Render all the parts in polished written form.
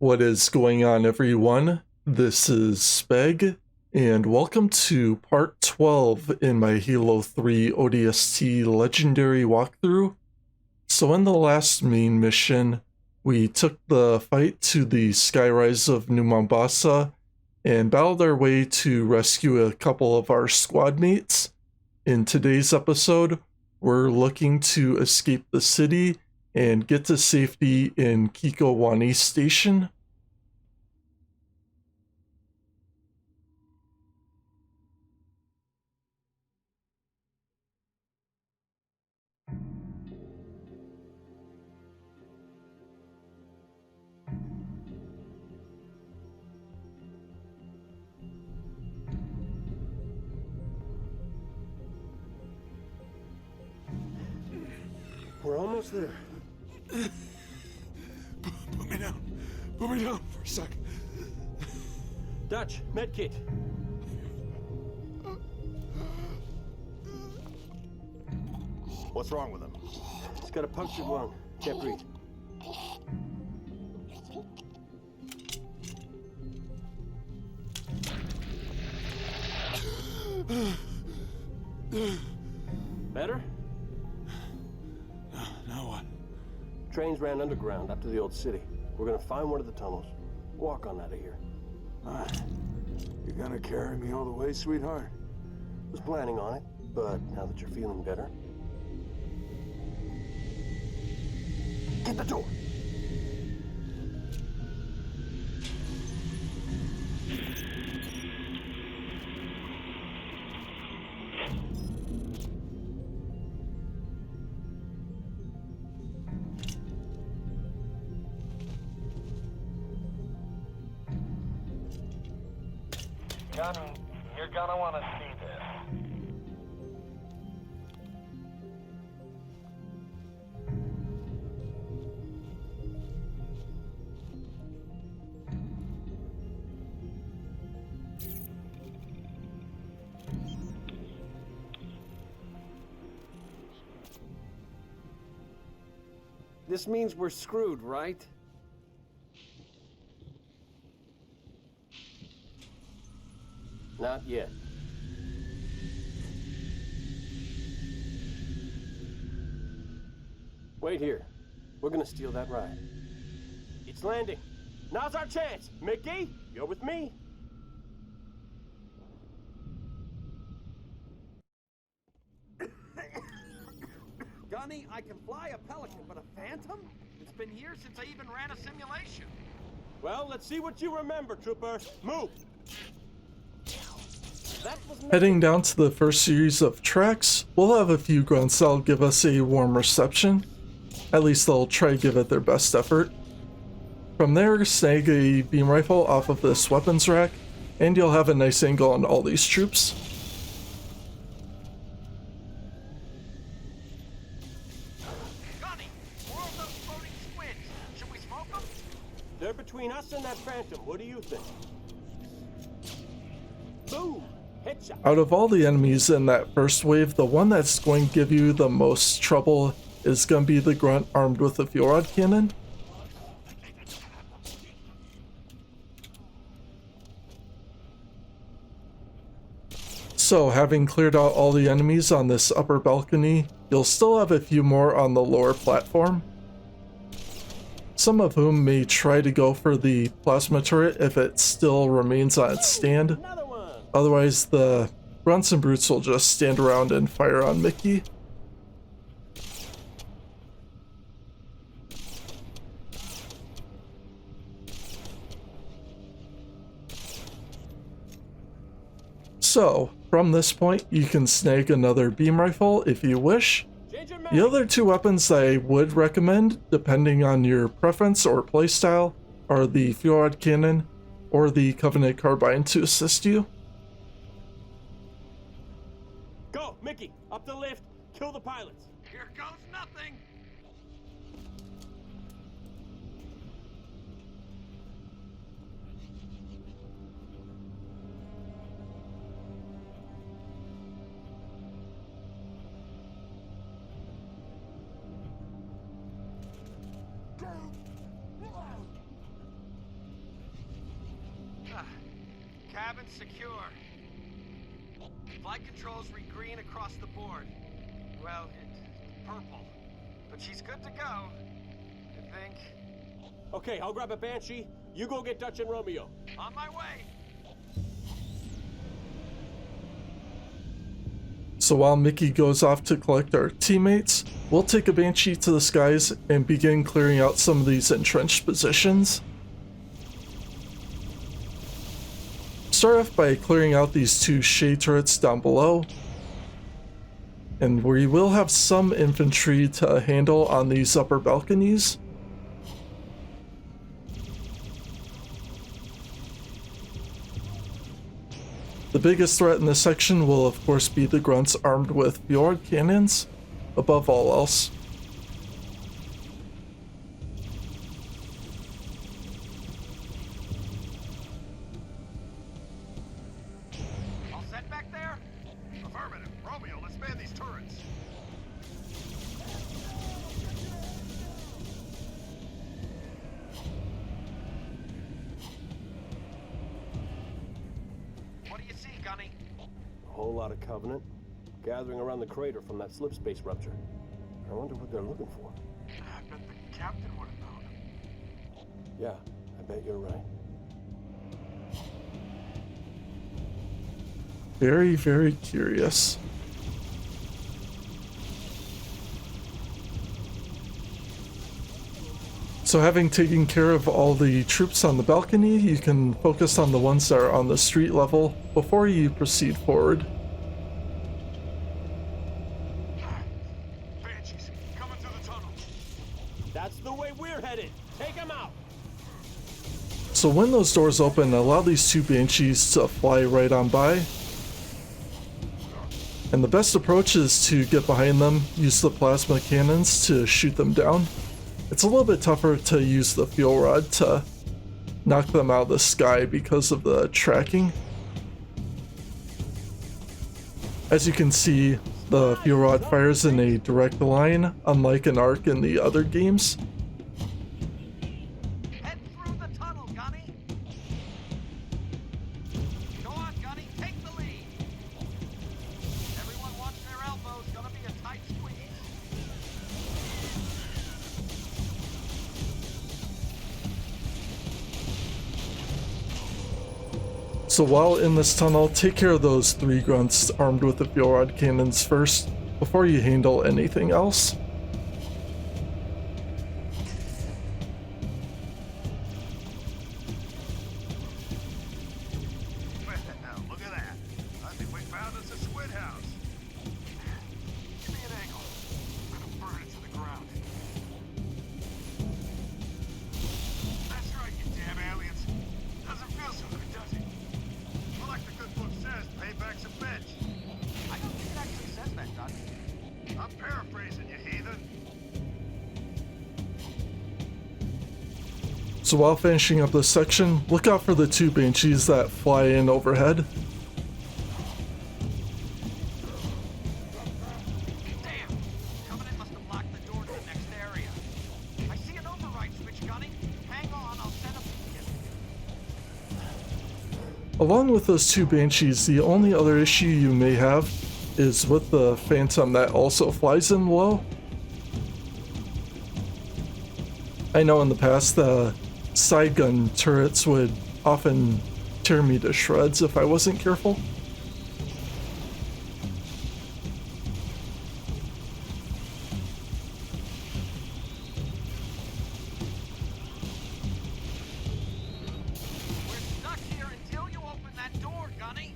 What is going on, everyone? This is Speg, and welcome to part 12 in my Halo 3 ODST Legendary walkthrough. So in the last main mission, we took the fight to the skyrise of New Mombasa and battled our way to rescue a couple of our squad mates. In today's episode, we're looking to escape the city and get to safety in Kikowani Station. We're almost there. Put me down. Put me down for a sec. Dutch, medkit. What's wrong with him? He's got a punctured lung. Can't breathe. Better? Now what? Trains ran underground up to the old city. We're gonna find one of the tunnels. Walk on out of here. You're gonna carry me all the way, sweetheart? Was planning on it, but now that you're feeling better. Get the door! Gunny, you're gonna want to see this. This means we're screwed, right? Not yet. Wait here. We're gonna steal that ride. It's landing. Now's our chance. Mickey, you're with me. Gunny, I can fly a Pelican, but a Phantom? It's been years since I even ran a simulation. Well, let's see what you remember, Trooper. Move. Heading down to the first series of tracks, we'll have a few ground cell give us a warm reception. At least they'll try to give it their best effort. From there, snag a beam rifle off of this weapons rack, and you'll have a nice angle on all these troops. Gunny, more of those floating squids. Should we smoke them? They're between us and that Phantom. What do you think? Boom! Headshot. Out of all the enemies in that first wave, the one that's going to give you the most trouble is going to be the grunt armed with a fuel rod cannon. So, having cleared out all the enemies on this upper balcony, you'll still have a few more on the lower platform. Some of whom may try to go for the plasma turret if it still remains on its stand. Another one. Otherwise, the grunts and brutes will just stand around and fire on Mickey. So, from this point, you can snag another beam rifle if you wish. The other two weapons I would recommend, depending on your preference or playstyle, are the fuel rod cannon or the Covenant carbine to assist you. Go, Mickey. Up the lift. Kill the pilots. Here goes nothing. Cabin secure. Flight controls read green across the board. Well, it's purple. But she's good to go. I think. Okay, I'll grab a Banshee. You go get Dutch and Romeo. On my way. So while Mickey goes off to collect our teammates, we'll take a Banshee to the skies and begin clearing out some of these entrenched positions. Start off by clearing out these two shade turrets down below. And we will have some infantry to handle on these upper balconies. The biggest threat in this section will of course be the grunts armed with fjord cannons, above all else. All set back there? Affirmative. Romeo, let's man these turrets. What do you see, Gunny? A whole lot of Covenant gathering around the crater from that slip space rupture. I wonder what they're looking for. I bet the captain would have known. Yeah, I bet you're right. Very, very curious. So having taken care of all the troops on the balcony, you can focus on the ones that are on the street level before you proceed forward. Banshees, coming through the tunnel. That's the way we're headed. Take them out. So when those doors open, allow these two Banshees to fly right on by. And the best approach is to get behind them, use the plasma cannons to shoot them down. It's a little bit tougher to use the fuel rod to knock them out of the sky because of the tracking. As you can see, the fuel rod fires in a direct line, unlike an arc in the other games. Head through the tunnel, Gunny. Go on, Gunny. Take the lead. Everyone watch their elbows. Gonna be a tight squeeze. So while in this tunnel, take care of those three grunts armed with the fuel rod cannons first, before you handle anything else. Well, look at that. I think we found us a squid house. Give me an angle. I'm gonna burn it to the ground. That's right, you damn aliens. Doesn't feel so good, does it? Well, like the good book says, payback's a bitch. I don't think it actually says that, Dutch. I'm paraphrasing, you heathen. So while finishing up this section, look out for the two Banshees that fly in overhead. Damn! Covenant must have locked the door to the next area. I see an override switch, Gunny. Hang on, I'll set up the kit. Along with those two Banshees, the only other issue you may have is with the Phantom that also flies in low. I know in the past the side gun turrets would often tear me to shreds if I wasn't careful. We're stuck here until you open that door, Gunny.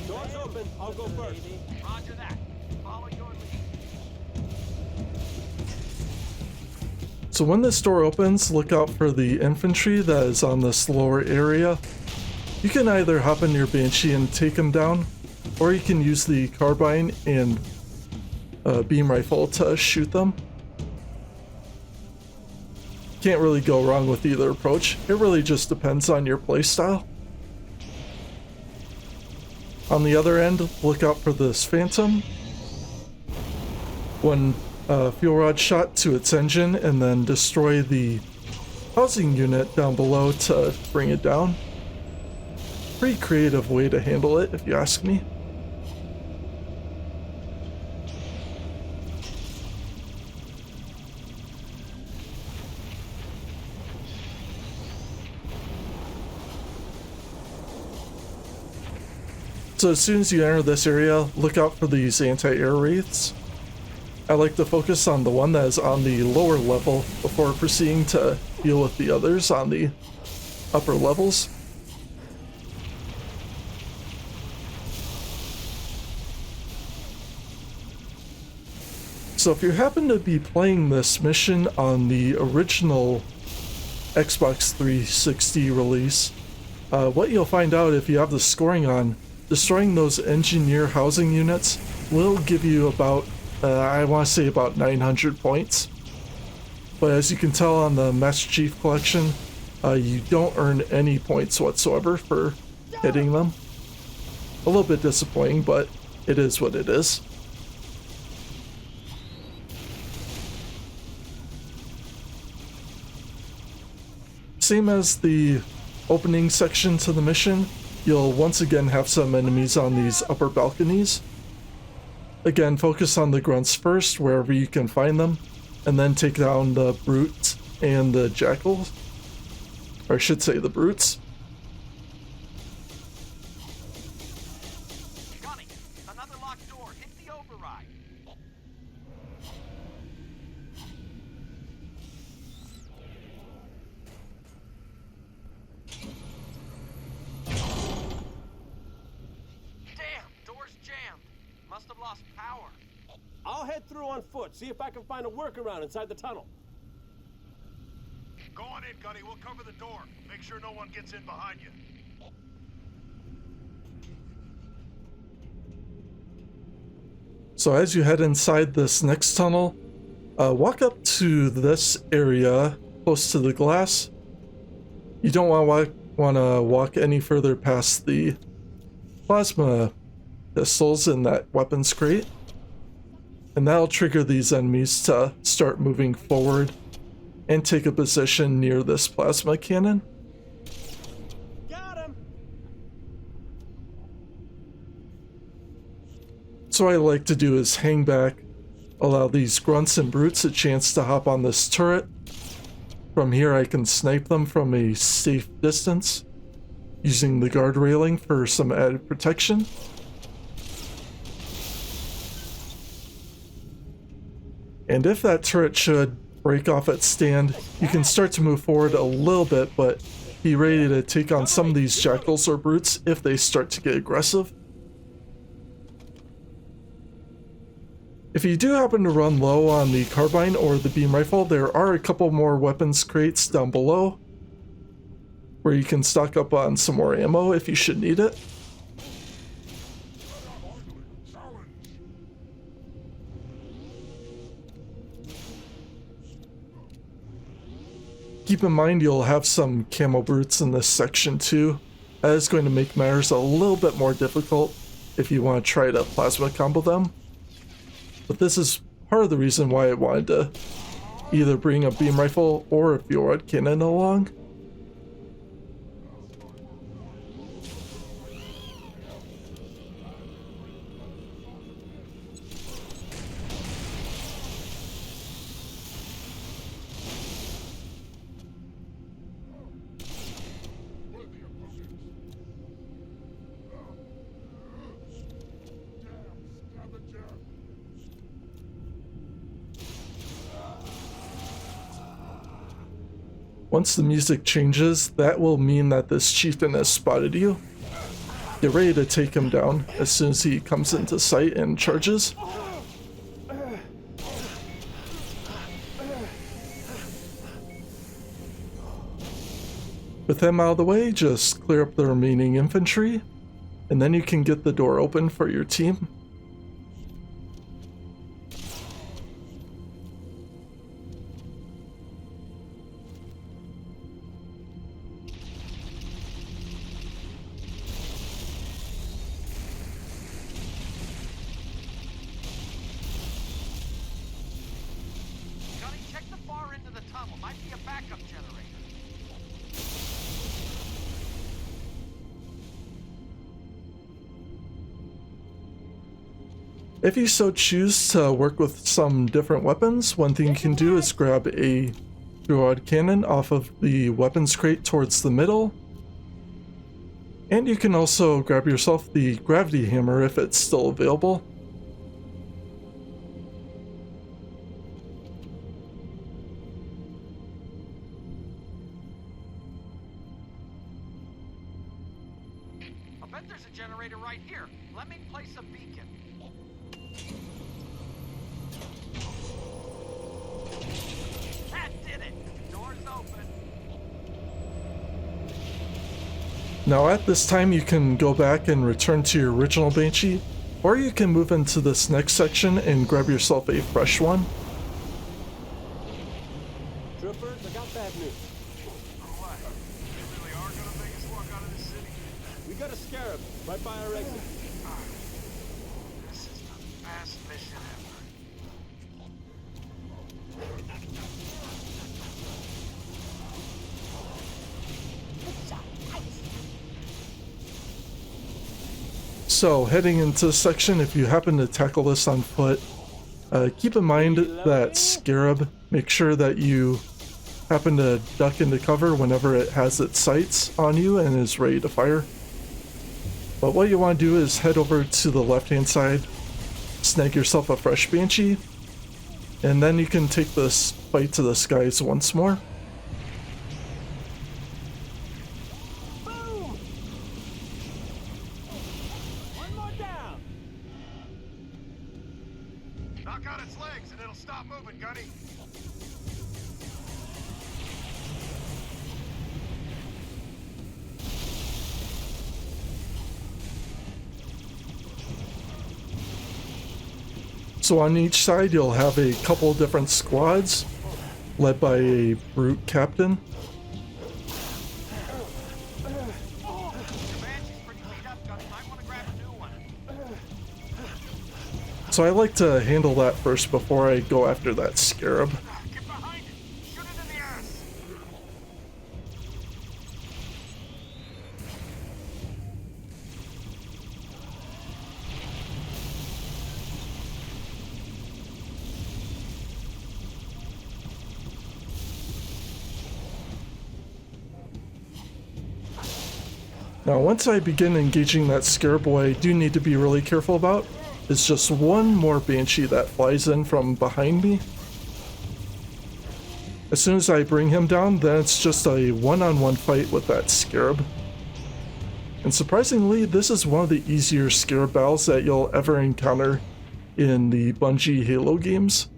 Doors open. I'll go first. Roger that. Follow your lead. So when this door opens, look out for the infantry that is on this lower area. You can either hop in your Banshee and take them down, or you can use the carbine and beam rifle to shoot them. Can't really go wrong with either approach. It really just depends on your playstyle. On the other end, look out for this Phantom. one fuel rod shot to its engine and then destroy the housing unit down below to bring it down. Pretty creative way to handle it, if you ask me. So as soon as you enter this area, look out for these anti-air wraiths. I like to focus on the one that is on the lower level before proceeding to deal with the others on the upper levels. So if you happen to be playing this mission on the original Xbox 360 release, what you'll find out if you have the scoring on, destroying those engineer housing units will give you about, I want to say about 900 points. But as you can tell on the Master Chief Collection, you don't earn any points whatsoever for hitting them. A little bit disappointing, but it is what it is. Same as the opening section to the mission, you'll once again have some enemies on these upper balconies. Again, focus on the grunts first, wherever you can find them, and then take down the brutes and the jackals. Or I should say the brutes. Gunny, another locked door. Hit the override. Damn, door's jammed. Must have lost power. I'll head through on foot, see if I can find a workaround inside the tunnel. Go on in, Gunny. We'll cover the door. Make sure no one gets in behind you. So as you head inside this next tunnel, walk up to this area close to the glass. You don't want to walk any further past the plasma pistols in that weapons crate. And that'll trigger these enemies to start moving forward and take a position near this plasma cannon. Got him! So what I like to do is hang back, allow these grunts and brutes a chance to hop on this turret. From here I can snipe them from a safe distance, using the guard railing for some added protection. And if that turret should break off its stand, you can start to move forward a little bit, but be ready to take on some of these jackals or brutes if they start to get aggressive. If you do happen to run low on the carbine or the beam rifle, there are a couple more weapons crates down below where you can stock up on some more ammo if you should need it. Keep in mind you'll have some camo brutes in this section too. That is going to make matters a little bit more difficult if you want to try to plasma combo them. But this is part of the reason why I wanted to either bring a beam rifle or a fuel rod cannon along. Once the music changes, that will mean that this chieftain has spotted you. Get ready to take him down as soon as he comes into sight and charges. With him out of the way, just clear up the remaining infantry, and then you can get the door open for your team. tunnel. Might be a backup generator. If you so choose to work with some different weapons, one thing you can do is grab a throw-rod cannon off of the weapons crate towards the middle. And you can also grab yourself the gravity hammer if it's still available. I bet there's a generator right here. Let me place a beacon. That did it. Door's open. Now at this time you can go back and return to your original Banshee, or you can move into this next section and grab yourself a fresh one. Troopers, I got bad news. What? They really are gonna make us walk out of this city? We got a scarab right by our exit. This is the best mission ever. So heading into this section, if you happen to tackle this on foot, keep in mind that scarab, make sure that you happen to duck into cover whenever it has its sights on you and is ready to fire. But what you want to do is head over to the left hand side, snag yourself a fresh Banshee, and then you can take this fight to the skies once more. Boom! One more down. Knock out its legs and it'll stop moving, Gunny. So on each side you'll have a couple different squads led by a brute captain. Your Banshee's pretty beat up, Gunny. Might want to grab a new one. So I like to handle that first before I go after that scarab. Get behind it. Shoot it in the ass. Now once I begin engaging that scarab, what I do need to be really careful about is just one more Banshee that flies in from behind me. As soon as I bring him down, then it's just a one-on-one fight with that scarab. And surprisingly, this is one of the easier scarab battles that you'll ever encounter in the Bungie Halo games.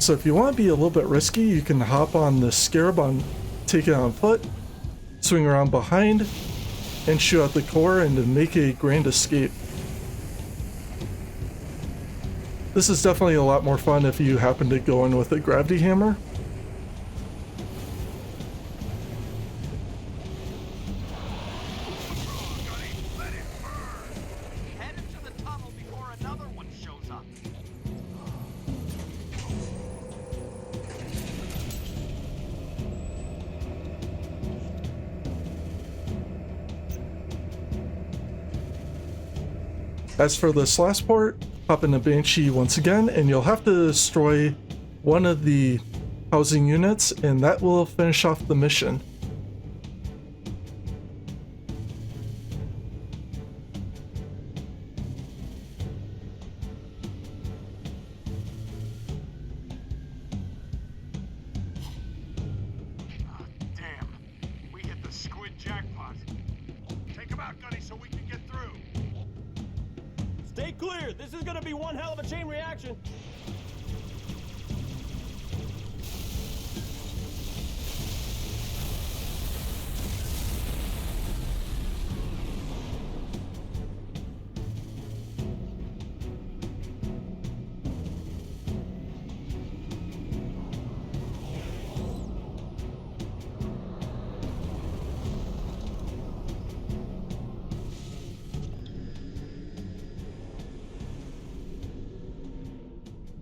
So if you want to be a little bit risky, you can hop on the scarab, take it on foot, swing around behind, and shoot out the core and make a grand escape. This is definitely a lot more fun if you happen to go in with a gravity hammer. Head into the tunnel before another one shows up. As for this last part, hop in the Banshee once again, and you'll have to destroy one of the housing units, and that will finish off the mission. Ah, damn. We hit the squid jackpot. Take him out, Gunny, so we can get through. Stay clear. This is gonna be one hell of a chain reaction.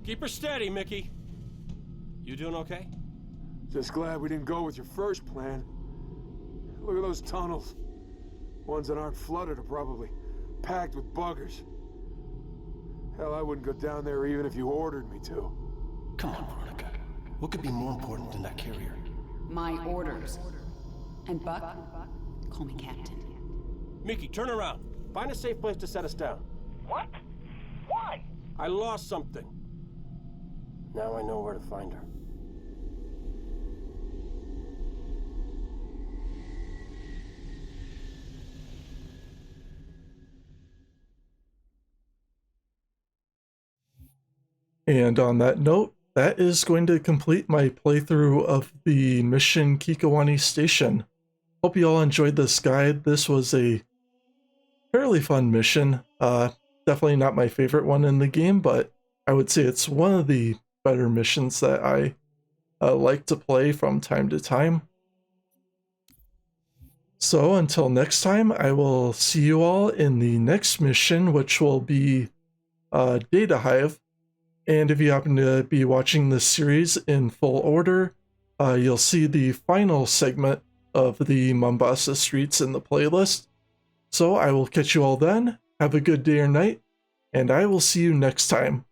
Keep her steady, Mickey. You doing okay? Just glad we didn't go with your first plan. Look at those tunnels. Ones that aren't flooded are probably packed with buggers. Hell, I wouldn't go down there even if you ordered me to. Come on, Veronica. What could be more important than that carrier? My orders. And Buck, call me Captain. Mickey, turn around. Find a safe place to set us down. What? Why? I lost something. Now I know where to find her. And on that note, that is going to complete my playthrough of the mission Kikowani Station. Hope you all enjoyed this guide. This was a fairly fun mission. Definitely not my favorite one in the game, but I would say it's one of the better missions that I like to play from time to time. So until next time, I will see you all in the next mission, which will be Data Hive. And if you happen to be watching this series in full order, you'll see the final segment of the Mombasa streets in the playlist. So I will catch you all then. Have a good day or night, and I will see you next time.